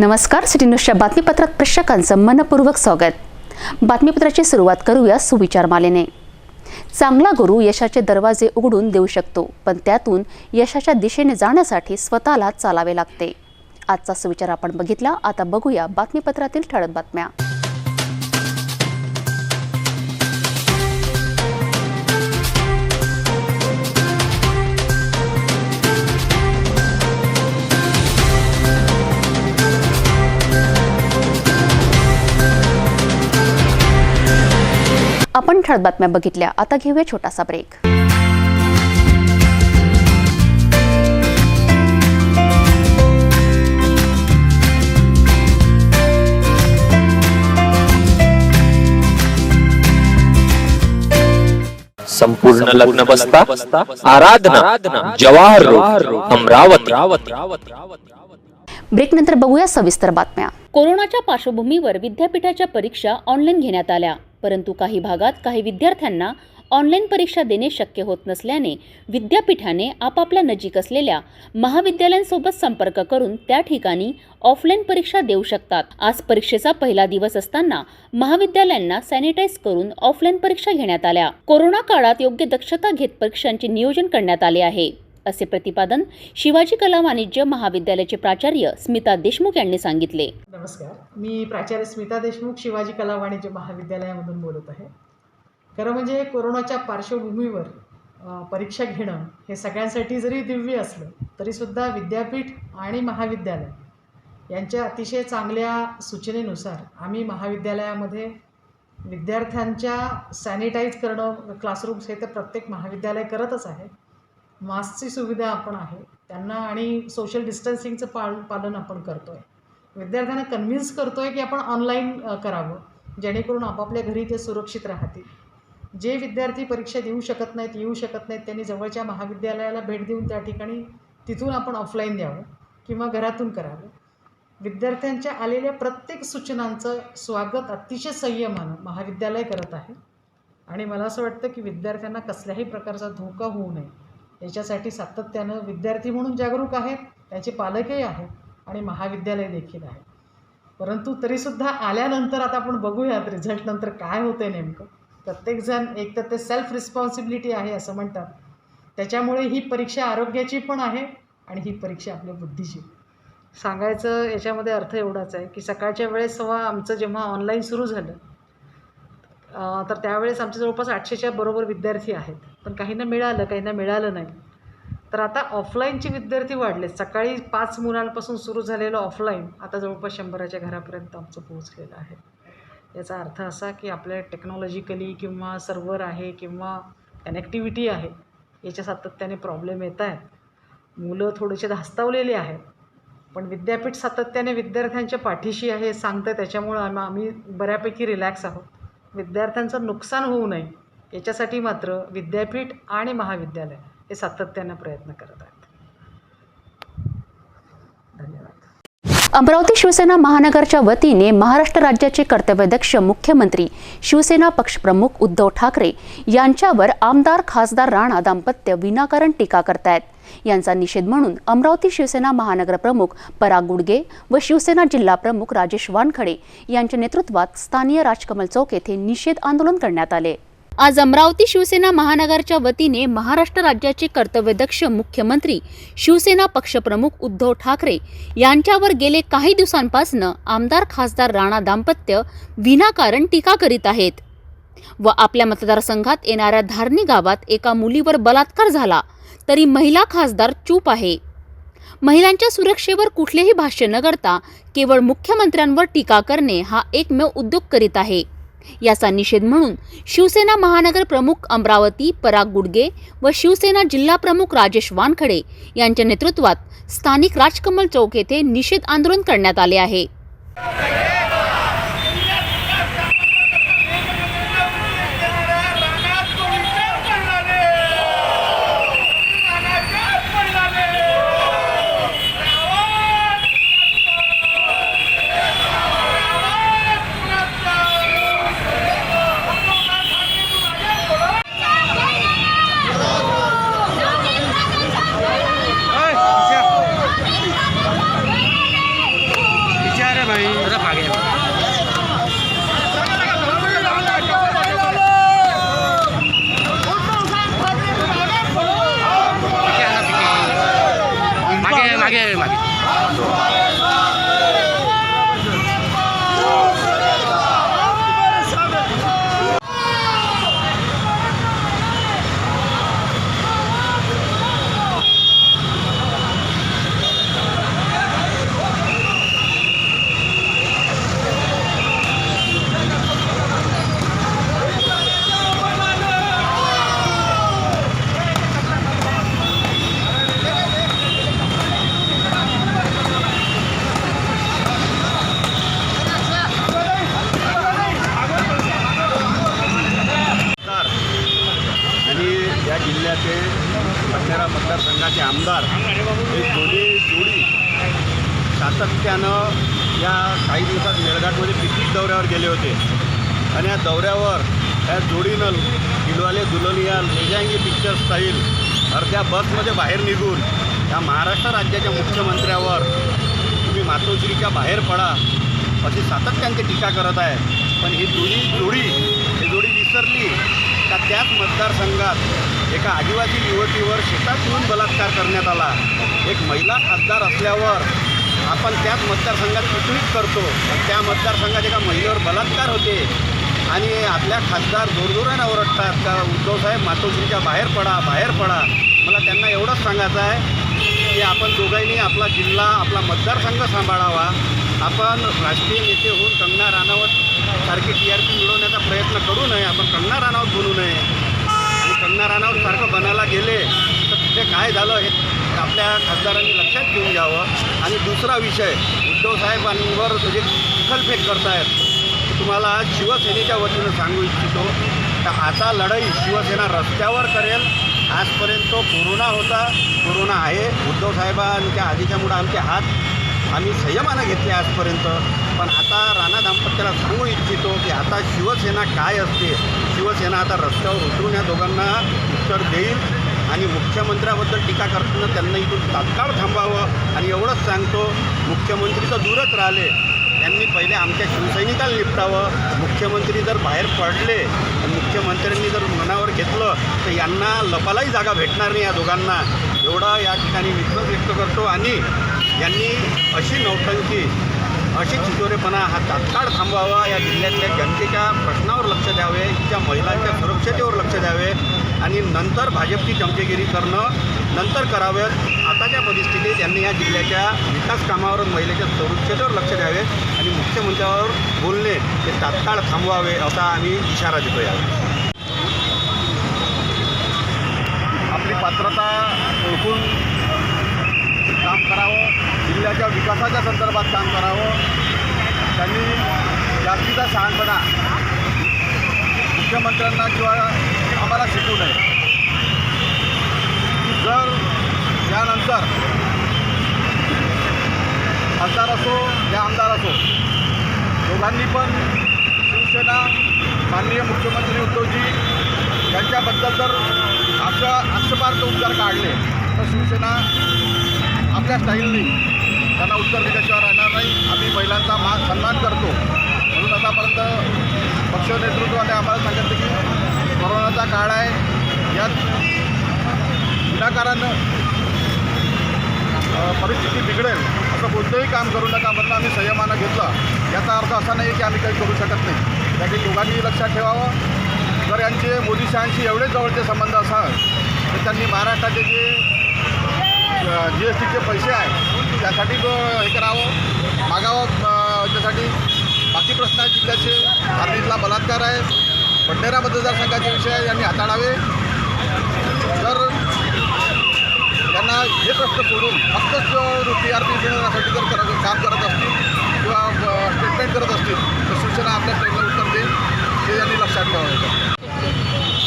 नमस्कार. सिटी न्यूजच्या बातमीपत्रात प्रेक्षकांचं मनपूर्वक स्वागत. बातमीपत्राची सुरुवात करूया सुविचार मालेने. चांगला गुरु यशाचे दरवाजे उघडून देऊ शकतो, पण त्यातून यशाच्या दिशेने जाण्यासाठी स्वतःला चालावे लागते. आजचा सुविचार आपण बघितला. आता बघूया बातमीपत्रातील ठळक बातम्या. आपण ठळक बातम्या बघितल्या. आता घेऊया छोटासा ब्रेक. संपूर्ण लग्न बसता आराधना जवाहर रोड अमरावती. ब्रेकनंतर बघूया सविस्तर बातम्या. कोरोनाच्या पार्श्वभूमीवर विद्यापीठाच्या परीक्षा ऑनलाईन घेण्यात आल्या, परंतु काही भागात काही विद्यार्थ्यांना ऑनलाईन परीक्षा देणे शक्य होत नसल्याने विद्यापीठाने आपापल्या नजीक असलेल्या महाविद्यालयांसोबत संपर्क करून त्या ठिकाणी ऑफलाईन परीक्षा देऊ शकतात. आज परीक्षेचा पहिला दिवस असताना महाविद्यालयांना सॅनिटाईज करून ऑफलाईन परीक्षा घेण्यात आल्या. कोरोना काळात योग्य दक्षता घेत परीक्षांचे नियोजन करण्यात आले आहे, असे प्रतिपादन शिवाजी कला वाणिज्य महाविद्यालयाचे प्राचार्य स्मिता देशमुख यांनी सांगितले. नमस्कार, मी प्राचार्य स्मिता देशमुख शिवाजी कला वाणिज्य महाविद्यालयामधून बोलत आहे. खरं म्हणजे कोरोनाच्या पार्श्वभूमीवर परीक्षा घेणं हे सगळ्यांसाठी जरी दिव्य असलं तरीसुद्धा विद्यापीठ आणि महाविद्यालय यांच्या अतिशय चांगल्या सूचनेनुसार आम्ही महाविद्यालयामध्ये विद्यार्थ्यांच्या सॅनिटाईज करणं, क्लासरूम्स हे तर प्रत्येक महाविद्यालय करतच आहे. मास्कची सुविधा आपण आहे त्यांना आणि सोशल डिस्टन्सिंगचं पालन आपण करतो आहे. विद्यार्थ्यांना कन्व्हिन्स करतो आहे की आपण ऑनलाईन करावं, जेणेकरून आपापल्या घरी ते सुरक्षित राहतील. जे विद्यार्थी परीक्षा देऊ शकत नाहीत, येऊ शकत नाहीत, त्यांनी जवळच्या महाविद्यालयाला भेट देऊन त्या ठिकाणी तिथून आपण ऑफलाईन द्यावं किंवा घरातून करावं. विद्यार्थ्यांच्या आलेल्या प्रत्येक सूचनांचं स्वागत अतिशय संयमानं महाविद्यालय करत आहे आणि मला असं वाटतं की विद्यार्थ्यांना कसल्याही प्रकारचा धोका होऊ नये याच्यासाठी सातत्यानं विद्यार्थी म्हणून जागरूक आहेत, त्यांचे पालकही आहेत आणि महाविद्यालय देखील आहे. परंतु तरीसुद्धा आल्यानंतर आता आपण बघूयात रिझल्टनंतर काय होतं आहे नेमकं. प्रत्येकजण एक तर ते सेल्फ रिस्पॉन्सिबिलिटी आहे असं म्हणतात, त्याच्यामुळे ही परीक्षा आरोग्याची पण आहे आणि ही परीक्षा आपल्या बुद्धीची. सांगायचं याच्यामध्ये अर्थ एवढाच आहे की सकाळच्या वेळेस आमचं जेव्हा ऑनलाईन सुरू झालं तर त्यावेळेस आमच्या जवळपास 800च्या बरोबर विद्यार्थी आहेत, पण काहींना मिळालं, काहींना मिळालं नाही. तर आता ऑफलाईनचे विद्यार्थी वाढले. सकाळी 5 मुलांपासून सुरू झालेलं ऑफलाईन आता जवळपास 100च्या घरापर्यंत आमचं पोहोचलेलं आहे. याचा अर्थ असा की आपल्या टेक्नॉलॉजिकली किंवा सर्व्हर आहे किंवा कनेक्टिव्हिटी आहे याच्या सातत्याने प्रॉब्लेम येत आहेत. मुलं थोडेसे धास्तावलेली आहेत, पण विद्यापीठ सातत्याने विद्यार्थ्यांच्या पाठीशी आहे सांगतं, त्याच्यामुळं आम्ही बऱ्यापैकी रिलॅक्स आहोत. विद्यार्थ्यांचं नुकसान होऊ नये याच्यासाठी मात्र विद्यापीठ आणि महाविद्यालय हे सातत्यानं प्रयत्न करत आहेत. धन्यवाद. अमरावती शिवसेना महानगरच्या वतीने महाराष्ट्र राज्याचे कर्तव्यदक्ष मुख्यमंत्री शिवसेना पक्षप्रमुख उद्धव ठाकरे यांच्यावर आमदार खासदार राणा दाम्पत्य विनाकारण टीका करतायत. यांचा निषेध म्हणून अमरावती शिवसेना महानगर प्रमुख पराग गुडगे व शिवसेना जिल्हा प्रमुख राजेश वानखडे यांच्या नेतृत्वात स्थानीय राजकमल चौक येथे निषेध आंदोलन करण्यात आले. आज अमरावती शिवसेना महानगरच्या वतीने महाराष्ट्र राज्याचे कर्तव्यदक्ष मुख्यमंत्री शिवसेना पक्षप्रमुख उद्धव ठाकरे यांच्यावर गेले काही दिवसांपासून आमदार खासदार राणा दाम्पत्य विनाकारण टीका करीत आहेत व आपल्या मतदारसंघात येणाऱ्या धारणी गावात एका मुलीवर बलात्कार झाला तरी महिला खासदार चूप आहे. महिलांच्या सुरक्षेवर कुठलेही भाष्य न करता केवळ मुख्यमंत्र्यांवर टीका करणे हा एकमेव उद्योग करीत आहे. याचा निषेध म्हणून शिवसेना महानगर प्रमुख अमरावती पराग गुडगे व शिवसेना जिल्हा प्रमुख राजेश वानखडे यांच्या नेतृत्वात स्थानिक राजकमल चौक येथे निषेध आंदोलन करण्यात आले आहे. मागे मागे आणि या जिल्ह्याचे भंडारा मतदारसंघाचे आमदार हे जोडी सातत्यानं या काही दिवसात मेळघाटमध्ये पिकनिक दौऱ्यावर गेले होते आणि या दौऱ्यावर या जोडीनं दिलवाले दुल्हनिया ले जाएंगे पिक्चर स्टाईल अर्ध्या बसमध्ये बाहेर निघून या महाराष्ट्र राज्याच्या मुख्यमंत्र्यावर तुम्ही मातोश्रीच्या बाहेर पडा अशी सातत्याने टीका करत आहे. पण ही जोडी विसरली का त्याच मतदारसंघात एका आदिवासी युवतीवर शेतात येऊन बलात्कार करण्यात आला. एक महिला खासदार असल्यावर आपण त्याच मतदारसंघात पिकनिक करतो, त्या मतदारसंघात एका महिलेवर बलात्कार होते आणि आपल्या खासदार जोरजोरानं ओरडतात का उद्धवसाहेब मातोश्रीच्या बाहेर पडा. मला त्यांना एवढंच सांगायचं आहे की आपण दोघांनी आपला जिल्हा आपला मतदारसंघ सांभाळावा. आपण राजकीय नेते होऊन कंगना राणावत सारखी TRP मिळवण्याचा प्रयत्न करू नये. आपण कंगना राणावत बनू नये आणि कंगना राणावत सारखं बनायला गेले तर तिथे काय झालं हे आपल्या खासदारांनी लक्षात घेऊन घ्यावं. आणि दुसरा विषय उद्धवसाहेबांवर जे चिखलफेक करतायत तुम्हाला शिवसेनेच्या वतीनं सांगू इच्छितो तर आता लढाई शिवसेना रस्त्यावर करेल. आजपर्यंत कोरोना होता, कोरोना आहे. उद्धवसाहेबांच्या आधीच्यामुळं आमचे हात आम्ही संयमानं घेतले आजपर्यंत. पण आता राणा दाम्पत्याला सांगू इच्छितो की आता शिवसेना काय असते. शिवसेना आता रस्त्यावर उतरून या दोघांना उत्तर देईल आणि मुख्यमंत्र्याबद्दल टीका करताना त्यांना इथून तात्काळ थांबावं. आणि एवढंच सांगतो मुख्यमंत्री तर दूरच राहिले, त्यांनी पहिले आमच्या शिवसैनिकाला निपटावं. मुख्यमंत्री जर बाहेर पडले आणि मुख्यमंत्र्यांनी जर मनावर घेतलं तर यांना लपालाही जागा भेटणार नाही या दोघांना. एवढा या ठिकाणी विश्वास व्यक्त करतो. आणि यांनी अशी नौटंकी अशी चितोरेपणा हा तात्काळ थांबवावा. या जिल्ह्यातल्या जनतेच्या प्रश्नावर लक्ष द्यावे, इथच्या महिलांच्या सुरक्षतेवर लक्ष द्यावे आणि नंतर भाजपची चमचेगिरी करणं नंतर करावेत. आताच्या परिस्थितीत त्यांनी या जिल्ह्याच्या विकास कामावर महिलेच्या सुरक्षतेवर लक्ष द्यावे आणि मुख्यमंत्र्यावर बोलणे हे तात्काळ थांबवावे असा आम्ही इशारा देतो. यावेळी आपली पात्रता ओळखून काम करावं, जिल्ह्याच्या विकासाच्या संदर्भात काम करावं. त्यांनी जास्तीचा शहाणपणा मुख्यमंत्र्यांना किंवा आम्हाला शिकवू नये. जर यानंतर खासदार असो या आमदार असो दोघांनी पण शिवसेना माननीय मुख्यमंत्री उद्धवजी यांच्याबद्दल जर आक्षेपार्थ उत्तर काढले तर शिवसेना आपल्या स्टाईलनी त्यांना उत्तर दिल्याशिवाय राहणार नाही. आम्ही महिलांचा सन्मान करतो म्हणून आतापर्यंत पक्ष नेतृत्वाने आम्हाला सांगितलं की कोरोनाचा काळ आहे, यात विनाकारानं परिस्थिती बिघडेल असं कोणतंही काम करू नका म्हणून आम्ही संयमानं घेतलं. याचा अर्थ असा नाही की आम्ही काही करू शकत नाही. त्यासाठी दोघांनी लक्षात ठेवावं. जर यांचे मोदी शहांशी एवढे जवळचे संबंध असावे तर त्यांनी महाराष्ट्राचे जे GSTचे पैसे आहे त्यासाठी हे करावं, मागावं. त्यासाठी बाकी प्रश्न आहेत जिल्ह्याचे. हरणीतला बलात्कार आहे, भंडारा मतदारसंघाचे विषय यांनी हाताळावे. जर त्यांना हे प्रश्न सोडून फक्तच TRP मिळवण्यासाठी जर काम करत असतील किंवा स्टेटमेंट करत असतील तर शिवसेना आपल्या स्टेटला उत्तर देईल हे यांनी लक्षात ठेवावं.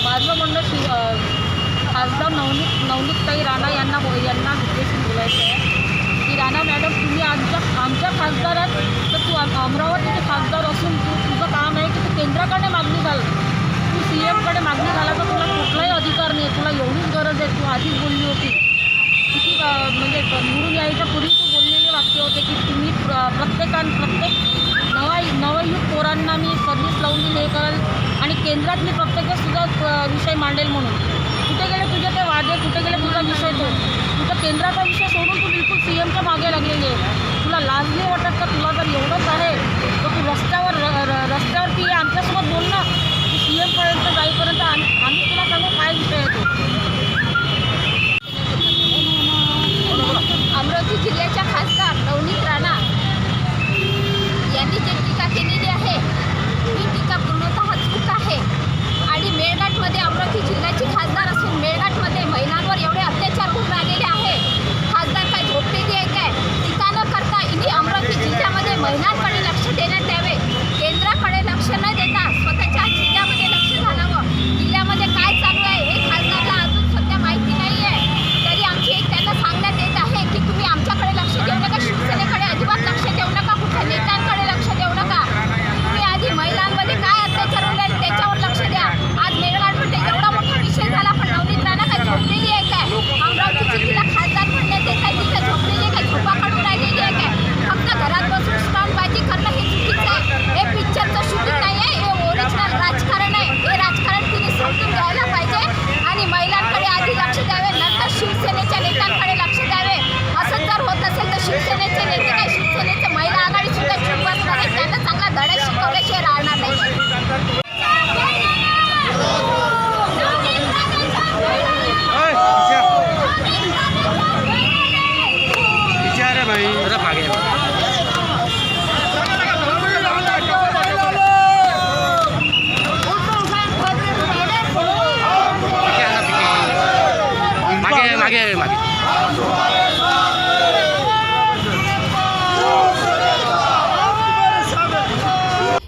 माझं म्हणणं खासदार नवनीतताई राणा यांना उद्देशून बोलायचं आहे की राणा मॅडम तुम्ही आमच्या खासदारात तर तू अमरावतीचे खासदार असून तुझं काम आहे की तू केंद्राकडे मागणी घाल. तू CMकडे मागणी घालायचा तुला कुठलाही अधिकार नाही. तुला एवढीच गरज आहे. तू आधीच बोलली होती किती म्हणजे निवडून यायच्या पूर्वी तू बोललेले वाक्य होते की तुम्ही प्रत्येक नवयुग पोरांना मी सर्व्हिस लावून हे कराल आणि केंद्रात मी प्रत्येकच तुझा विषय मांडेल म्हणून. कुठे गेले तुझे ते वादे, कुठे गेले तुझा विषय तो तुझा केंद्राचा विषय सोडून तू बिलकुल CMच्या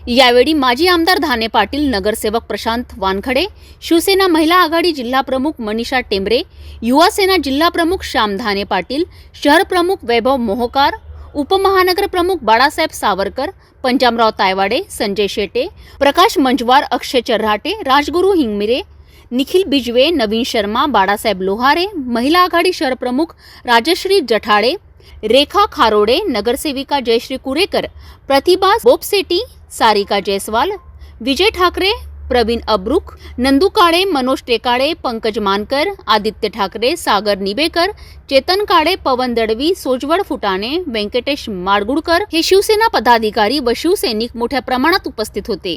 यावेळी माजी आमदार धाने पाटील, नगरसेवक प्रशांत वानखडे, शिवसेना महिला आघाडी जिल्हा प्रमुख मनीषा टेंबरे, युवा सेना जिल्हा प्रमुख श्याम धाने पाटील, शहर प्रमुख वैभव मोहोकार, उपमहानगर प्रमुख बाळासाहेब सावरकर, पंजाबराव तायवाडे, संजय शेटे, प्रकाश मंजवार, अक्षय चर्हाटे, राजगुरू हिंगमिरे, निखिल बिजवे, नवीन शर्मा, बाळासाहेब लोहारे, महिला आघाडी शहर प्रमुख राजश्री जठाडे, रेखा खारोडे, नगरसेविका जयश्री कुरेकर, प्रतिभा बोपसेटी, सारिका जयस्वाल, विजय ठाकरे, प्रवीण अब्रुक, नंदू काळे, मनोज टेकाळे, पंकज मानकर, आदित्य ठाकरे, सागर निबेकर, चेतन काळे, पवन दडवी, सोजवड फुटाणे, व्यंकटेश माडगुडकर हे शिवसेना पदाधिकारी व शिवसैनिक मोठ्या प्रमाणात उपस्थित होते.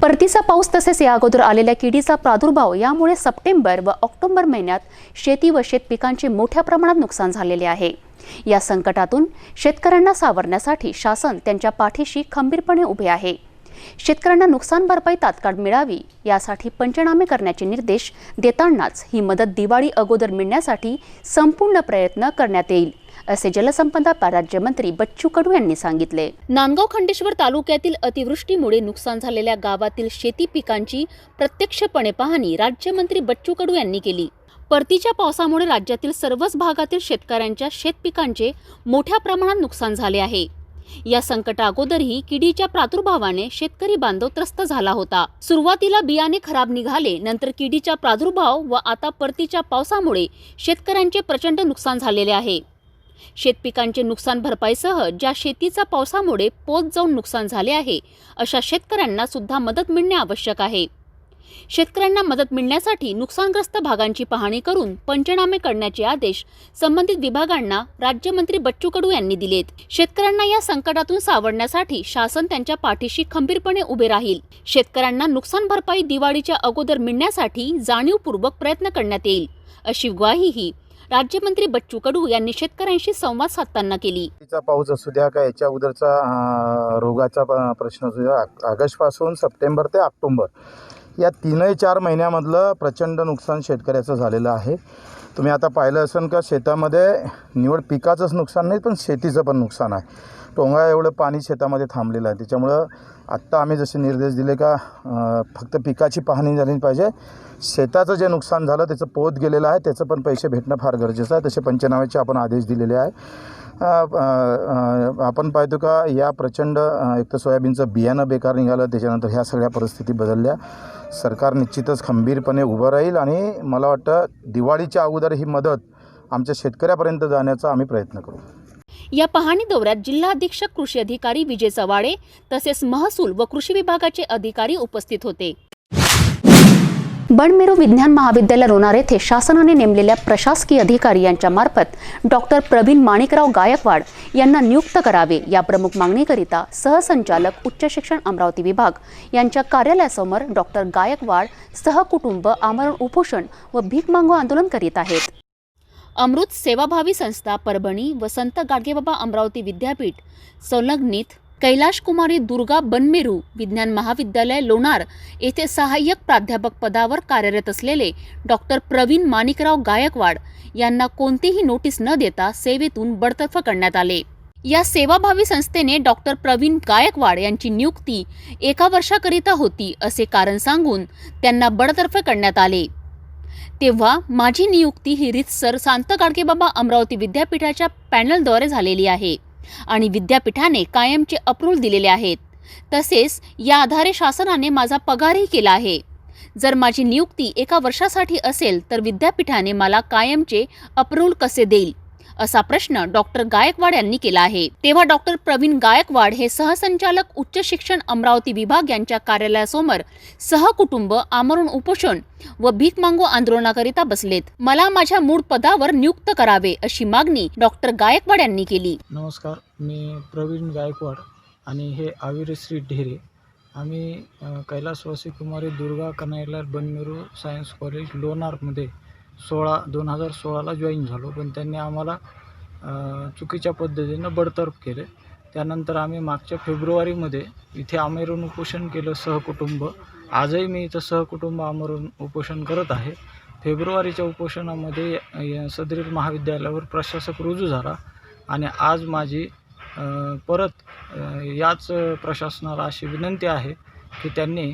परतीचा पाऊस तसेच या अगोदर आलेल्या किडीचा प्रादुर्भाव यामुळे सप्टेंबर व ऑक्टोबर महिन्यात शेती व शेतपिकांचे मोठ्या प्रमाणात नुकसान झालेले आहे. या संकटातून शेतकऱ्यांना सावरण्यासाठी शासन त्यांच्या पाठीशी खंबीरपणे उभे आहे. शेतकऱ्यांना नुकसान भरपाई तात्काळ मिळावी यासाठी पंचनामे करण्याचे निर्देश देतानाच ही मदत दिवाळी अगोदर मिळण्यासाठी संपूर्ण प्रयत्न करण्यात येईल, असे जलसंपदा राज्यमंत्री बच्चू कडू यांनी सांगितले. नांदगाव खंडेश्वर तालुक्यातील अतिवृष्टीमुळे नुकसान झालेल्या गावातील शेती पिकांची प्रत्यक्षपणे पाहणी राज्यमंत्री बच्चू कडू यांनी केली. परतीच्या पावसामुळे राज्यातील सर्वच भागातील शेतकऱ्यांच्या शेतपिकांचे मोठ्या प्रमाणात नुकसान झाले आहे. या संकटा अगोदरही किडीच्या प्रादुर्भावाने शेतकरी बांधव त्रस्त झाला होता. सुरुवातीला बियाणे खराब निघाले, नंतर किडीचा प्रादुर्भाव व आता परतीच्या पावसामुळे शेतकऱ्यांचे प्रचंड नुकसान झालेले आहे. शेतपिकांचे नुकसान भरपाईसह ज्या शेतीचा पावसामुळे पोत जाऊन नुकसान झाले आहे अशा शेतकऱ्यांना सुद्धा मदत मिळणे आवश्यक आहे. शेतकऱ्यांना मदत मिळण्यासाठी नुकसानग्रस्त भागांची पाहणी करून पंचनामे करण्याचे आदेश संबंधित विभागांना राज्यमंत्री बच्चू कडू यांनी दिलेत. शेतकऱ्यांना या संकटातून सावरण्यासाठी शासन त्यांच्या पाठीशी खंबीरपणे उभे राहील. शेतकऱ्यांना नुकसान भरपाई दिवाळीच्या अगोदर मिळण्यासाठी जाणीवपूर्वक प्रयत्न करण्यात येईल, अशी ग्वाहीही राज्यमंत्री बच्चू कडू यांनी शेतकऱ्यांशी संवाद साधताना केली. पाऊस असू द्या का याच्या अगोदरचा रोगाचा प्रश्न असू द्या, ऑगस्टपासून सप्टेंबर ते ऑक्टोबर या 3-4 महिन्यामधलं प्रचंड नुकसान शेतकऱ्याचं झालेलं आहे. तुम्ही आता पाहिलं असेल का शेतामध्ये निवड पिकाचंच नुकसान नाही पण शेतीचं पण नुकसान आहे. टोंगा एवढं पाणी शेतामध्ये थांबलेलं आहे. त्याच्यामुळं आत्ता आम्ही जसे निर्देश दिले का फक्त पिकाची पाहणी झाली पाहिजे, शेताचं जे नुकसान झालं त्याचं पोत गेलेलं आहे त्याचं पण पैसे भेटणं फार गरजेचं आहे. तसे पंचनाम्याचे आपण आदेश दिलेले आहे. आपण पाहतो का या प्रचंड एक तर सोयाबीनचं बियाणं बेकार निघालं, त्याच्यानंतर ह्या सगळ्या परिस्थिती बदलल्या. सरकार निश्चितच खंबीरपणे उभं राहील आणि मला वाटतं दिवाळीच्या अगोदर ही मदत आमच्या शेतकऱ्यापर्यंत जाण्याचा आम्ही प्रयत्न करू. या पाहणी दौऱ्यात जिल्हा अधीक्षक कृषी अधिकारी विजय चवाडे तसेच महसूल व कृषी विभागाचे अधिकारी उपस्थित होते. बणमेरू विज्ञान महाविद्यालय लोणार येथे शासनाने नेमलेल्या प्रशासकीय अधिकारी यांच्या मार्फत डॉक्टर प्रवीण माणिकराव गायकवाड यांना नियुक्त करावे या प्रमुख मागणीकरिता सहसंचालक उच्च शिक्षण अमरावती विभाग यांच्या कार्यालयासमोर डॉक्टर गायकवाड सहकुटुंब आमरण उपोषण व भीक मागू आंदोलन करीत आहेत. अमृत सेवाभावी संस्था परभणी व संत गाडगेबाबा अमरावती विद्यापीठ संलग्नित कैलाश कुमारी दुर्गा बनमेरू विज्ञान महाविद्यालय लोणार येथे सहाय्यक प्राध्यापक पदावर कार्यरत असलेले डॉक्टर प्रवीण माणिकराव गायकवाड यांना कोणतीही नोटीस न देता सेवेतून बडतर्फ करण्यात आले. या सेवाभावी संस्थेने डॉक्टर प्रवीण गायकवाड यांची नियुक्ती 1 वर्षाकरिता होती असे कारण सांगून त्यांना बडतर्फ करण्यात आले. तेव्हा माझी नियुक्ती ही रीतसर संत गाडगेबाबा अमरावती विद्यापीठाच्या पॅनलद्वारे झालेली आहे आणि विद्यापीठाने कायमचे अप्रूव्हल दिलेले आहेत. तसेच या आधारे शासनाने माझा पगारही केला आहे. जर माझी नियुक्ती 1 वर्षासाठी असेल तर विद्यापीठाने मला कायमचे अप्रूव्हल कसे देईल असा प्रश्न डॉक्टर गायकवाड यांनी केला आहे. तेव्हा डॉक्टर प्रवीण गायकवाड हे सहसंचालक उच्च शिक्षण अमरावती विभाग यांच्या कार्यालयासमोर सहकुटुंब आमरण उपोषण व भीक मागू आंदोलनाकरिता बसलेत. मला माझ्या मूळ पदावर नियुक्त करावे अशी मागणी डॉक्टर गायकवाड यांनी केली. नमस्कार, मी प्रवीण गायकवाड आणि हे आविरश्री ढेरे. आम्ही कैलासवासी कुमारी दुर्गा कन्हैयालाल बनमेरू सायन्स कॉलेज लोणारमध्ये 2016ला जॉईन झालो, पण त्यांनी आम्हाला चुकीच्या पद्धतीनं बडतर्फ केले. त्यानंतर आम्ही मागच्या फेब्रुवारीमध्ये इथे आमरण उपोषण केलं सहकुटुंब. आजही मी इथं सहकुटुंब आमरण उपोषण करत आहे. फेब्रुवारीच्या उपोषणामध्ये सदरील महाविद्यालयावर प्रशासक रुजू झाला आणि आज माझी परत याच प्रशासनाला अशी विनंती आहे की त्यांनी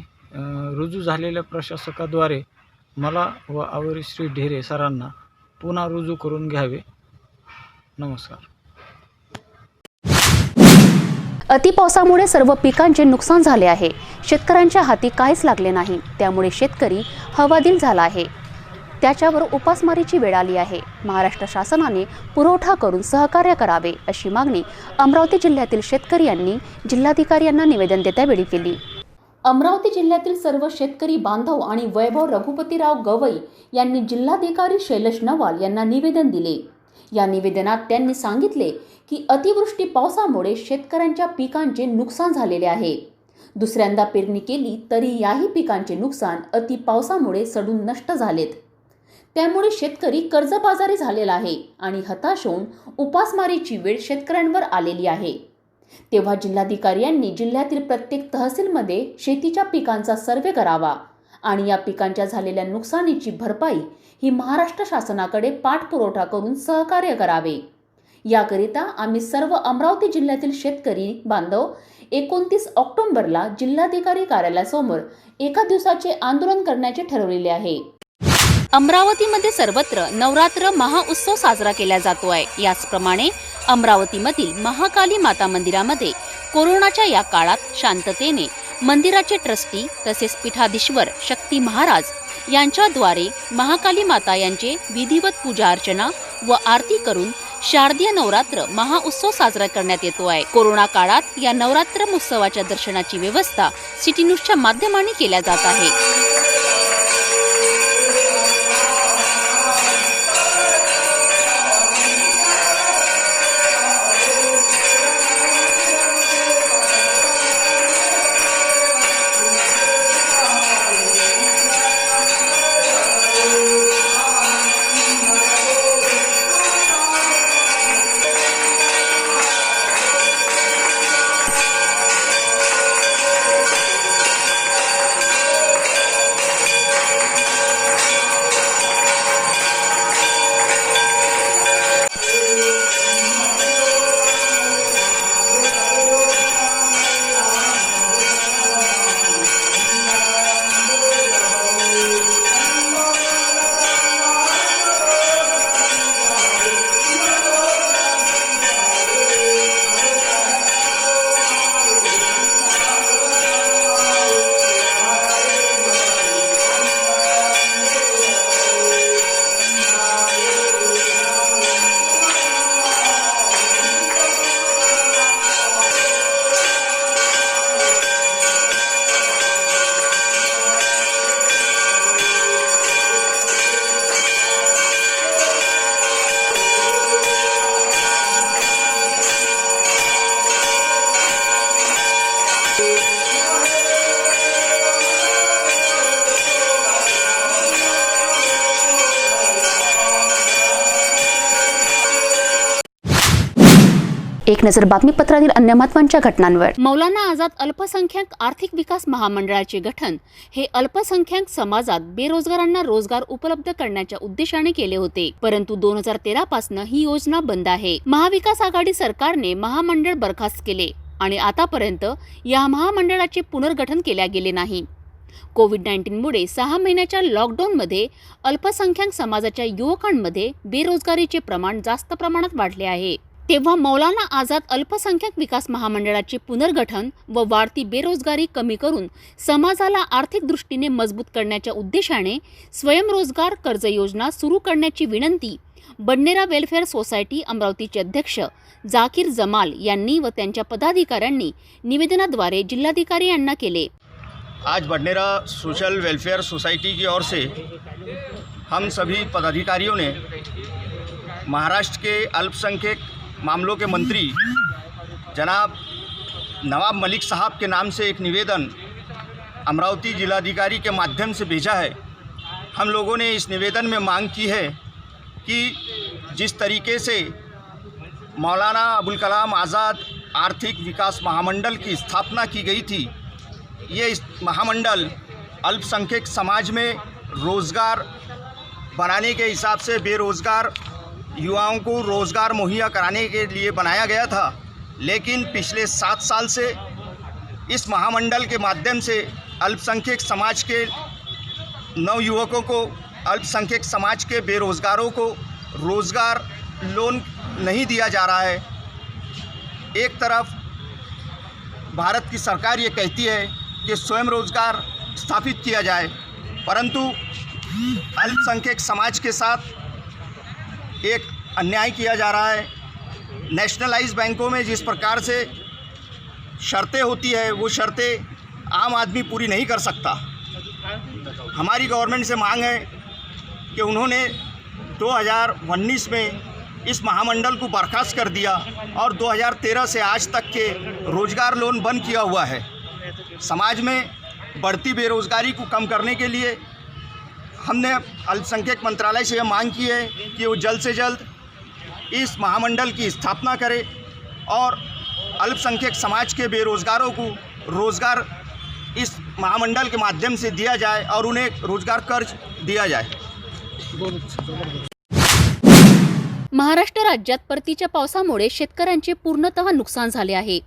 रुजू झालेल्या प्रशासकाद्वारे मला व आवरीश्री ढेरे सरांना पुन्हा रुजू करून घ्यावे. नमस्कार. अतिपावसामुळे सर्व पिकांचे नुकसान झाले आहे. शेतकऱ्यांच्या हाती काहीच लागले नाही. त्यामुळे शेतकरी हवालदिल झाला आहे. त्याच्यावर उपासमारीची वेळ आली आहे. महाराष्ट्र शासनाने पुरवठा करून सहकार्य करावे अशी मागणी अमरावती जिल्ह्यातील शेतकरी यांनी जिल्हाधिकारी यांना निवेदन देतावेळी केली. अमरावती जिल्ह्यातील सर्व शेतकरी बांधव आणि वैभव रघुपतीराव गवई यांनी जिल्हाधिकारी शैलेश नवाल यांना निवेदन दिले. या निवेदनात त्यांनी सांगितले की अतिवृष्टी पावसामुळे शेतकऱ्यांच्या पिकांचे नुकसान झालेले आहे. दुसऱ्यांदा पेरणी केली तरी याही पिकांचे नुकसान अति पावसामुळे सडून नष्ट झालेत. त्यामुळे शेतकरी कर्जबाजारी झालेला आहे आणि हताश होऊन उपासमारीची वेळ शेतकऱ्यांवर आलेली आहे. तेव्हा जिल्हाधिकारी यांनी जिल्ह्यातील प्रत्येक तहसीलमध्ये शेतीच्या पिकांचा सर्वे करावा आणि या पिकांच्या झालेल्या नुकसानीची भरपाई ही महाराष्ट्र शासनाकडे पाठपुरावा करून सहकार्य करावे. याकरिता आम्ही सर्व अमरावती जिल्ह्यातील शेतकरी बांधव 29 ऑक्टोबरला जिल्हाधिकारी कार्यालयासमोर एका दिवसाचे आंदोलन करण्याचे ठरवलेले आहे. अमरावतीमध्ये सर्वत्र नवरात्र महाउत्सव साजरा केला जातो आहे. याचप्रमाणे अमरावतीमधील महाकाली माता मंदिरामध्ये कोरोनाच्या या काळात शांततेने मंदिराचे ट्रस्टी तसेच पीठाधीश्वर शक्ती महाराज यांच्याद्वारे महाकाली माता यांचे विधिवत पूजा अर्चना व आरती करून शारदीय नवरात्र महाउत्सव साजरा करण्यात येतो आहे. कोरोना काळात या नवरात्र महोत्सवाच्या दर्शनाची व्यवस्था सिटी न्यूजच्या माध्यमाने केल्या जात आहे. एक नजर बातमीपत्रातील अन्य महत्त्वाच्या घटनांवर. मौलाना आझाद अल्पसंख्याक आर्थिक विकास महामंडळाचे गठन हे अल्पसंख्याक समाजात बेरोजगारांना रोजगार उपलब्ध करण्याच्या उद्देशाने केले होते. परंतु 2013 पासून ही योजना बंद आहे. महाविकास आघाडी सरकारने महामंडळ बरखास्त केले आणि आतापर्यंत या महामंडळाचे पुनर्गठन केले गेले नाही. कोविड-19 मुळे 6 महिन्याच्या लॉकडाऊनमध्ये अल्पसंख्याक समाजाच्या युवकांमध्ये बेरोजगारीचे प्रमाण जास्त प्रमाणात वाढले आहे. तेव्हा मौलाना आझाद अल्पसंख्याक विकास महामंडळाचे पुनर्गठन व वाढती बेरोजगारी कमी करून समाजाला आर्थिक दृष्टीने मजबूत करण्याच्या उद्देशाने स्वयंरोजगार कर्ज योजना सुरू करण्याची विनंती बडनेरा वेलफेअर सोसायटी अमरावतीचे अध्यक्ष जाकीर जमाल यांनी व त्यांच्या पदाधिकाऱ्यांनी निवेदनाद्वारे जिल्हाधिकारी यांना केले. आज बडनेरा सोशल वेलफेयर सोसाइटी की ओर से हम सभी पदाधिकारियों ने महाराष्ट्र के अल्पसंख्यक मामलों के मंत्री जनाब नवाब मलिक साहब के नाम से एक निवेदन अमरावती जिलाधिकारी के माध्यम से भेजा है. हम लोगों ने इस निवेदन में मांग की है कि जिस तरीके से मौलाना अबुल कलाम आज़ाद आर्थिक विकास महामंडल की स्थापना की गई थी, ये इस महामंडल अल्पसंख्यक समाज में रोज़गार बनाने के हिसाब से बेरोज़गार युवाओं को रोज़गार मुहैया कराने के लिए बनाया गया था, लेकिन पिछले 7 साल से इस महामंडल के माध्यम से अल्पसंख्यक समाज के नवयुवकों को, अल्पसंख्यक समाज के बेरोज़गारों को रोज़गार लोन नहीं दिया जा रहा है। एक तरफ भारत की सरकार ये कहती है कि स्वयं रोज़गार स्थापित किया जाए, परंतु अल्पसंख्यक समाज के साथ एक अन्याय किया जा रहा है। नेशनलाइज्ड बैंकों में जिस प्रकार से शर्तें होती है, वो शर्तें आम आदमी पूरी नहीं कर सकता। हमारी गवर्नमेंट से मांग है कि उन्होंने 2019 में इस महामंडल को बर्खास्त कर दिया और 2013 से आज तक के रोज़गार लोन बंद किया हुआ है। समाज में बढ़ती बेरोज़गारी को कम करने के लिए हमने अल्पसंख्यक मंत्रालय से यह मांग की है कि वो जल्द से जल्द इस महामंडल की स्थापना करे और अल्पसंख्यक समाज के बेरोज़गारों को रोज़गार इस महामंडल के माध्यम से दिया जाए और उन्हें रोज़गार कर्ज दिया जाए। महाराष्ट्र राज्यात परतीच्या पावसामुळे शेतकऱ्यांचे पूर्णतः नुकसान झाले आहे।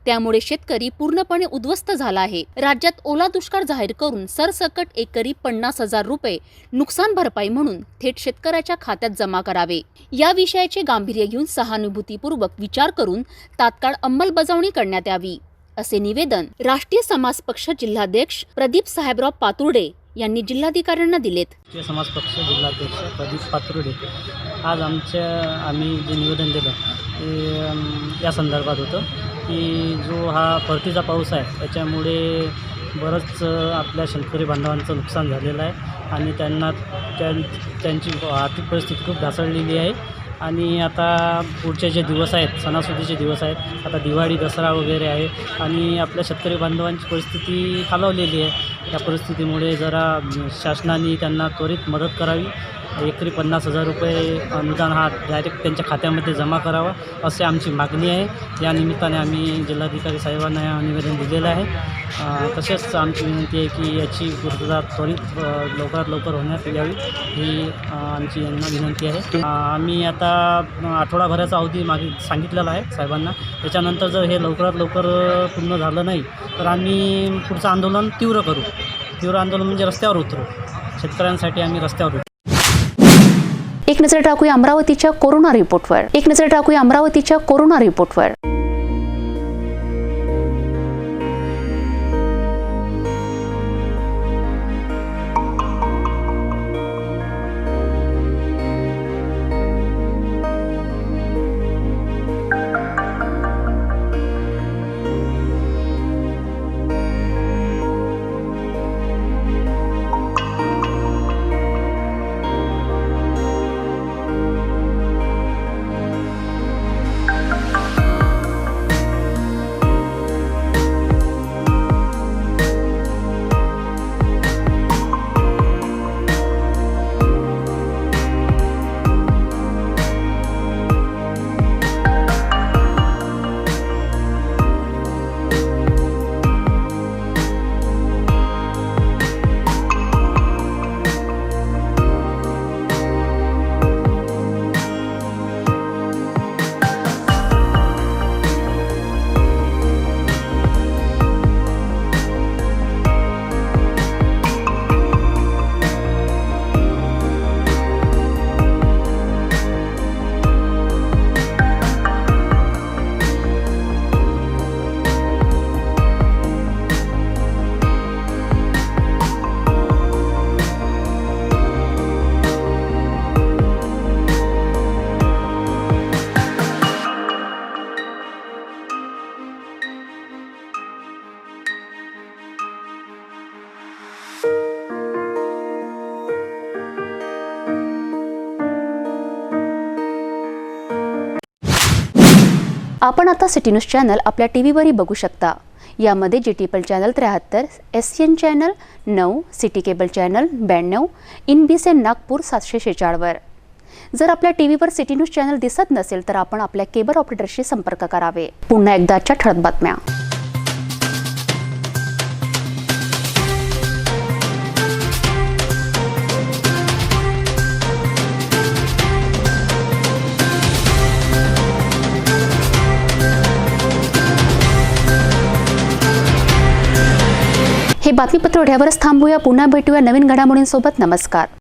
त्यामुळे शेतकरी पूर्णपणे उद्ध्वस्त झाला आहे। राज्यात ओला दुष्काळ जाहीर करून सरसकट एकरी 50,000 रुपये नुकसान भरपाई म्हणून थेट शेतकऱ्याच्या खात्यात जमा करावे। या विषयाचे गांभीर्य घेऊन सहानुभूतीपूर्वक विचार करून तात्काळ अंमलबजावणी करण्यात यावी, असे निवेदन राष्ट्रीय समाज पक्ष जिल्हाध्यक्ष प्रदीप साहेबराव पातुर्डे यांनी जिल्हाधिकाऱ्यांना दिलेत। राष्ट्रीय समाज पक्ष जिल्हाध्यक्ष प्रदीप पातुर्डे आज आम्ही जे निवेदन दिलं ते या संदर्भात होतं की जो हा परतीचा पाऊस आहे त्याच्यामुळे बरंच आपल्या शेतकरी बांधवांचं नुकसान झालेलं आहे आणि त्यांची आर्थिक परिस्थिती खूप ढासळलेली आहे आणि आता पुढचे जे दिवस आहेत, सणासुदीचे दिवस आहेत, आता दिवाळी दसरा वगैरे आहे आणि आपल्या शेतकरी बांधवांची परिस्थिती खालावलेली आहे। या परिस्थितीमुळे जरा शासनाने त्यांना त्वरित मदत करावी। एकरी 50,000 रुपये अनुदान हा डायरेक्ट त्यांच्या खात्यामध्ये जमा करावा असे आमची मागणी आहे। या निमित्ताने आम्ही जिल्हाधिकारी साहेबांना निवेदन दिलेलं आहे। तसेच आमची विनंती आहे की याची पूर्तता त्वरित लवकरात लवकर होण्यात यावी ही आमची यांना विनंती आहे। आम्ही आता आठवडाभराचा अवधी मागे सांगितलेला आहे साहेबांना। त्याच्यानंतर जर हे लवकरात लवकर पूर्ण झालं नाही तर आम्ही पुढचं आंदोलन तीव्र करू। तीव्र आंदोलन म्हणजे रस्त्यावर उतरू, शेतकऱ्यांसाठी आम्ही रस्त्यावर उतरू। एक नजर टाकूया अमरावतीच्या कोरोना रिपोर्टवर। आपण आता सिटी न्यूज चॅनल आपल्या टीव्हीवरही बघू शकता। यामध्ये GTPL channel 73, SN channel 9, city cable channel 92, इनबीसेन नागपूर 746 वर। जर आपल्या टीव्हीवर सिटी न्यूज चॅनल दिसत नसेल तर आपण आपल्या केबल ऑपरेटरशी संपर्क करावे। पुन्हा एकदाच्या ठळक बातम्या। हे बातमीपत्र एवढ्यावरच थांबूया. पुन्हा भेटूया नवीन घडामोडींसोबत. नमस्कार.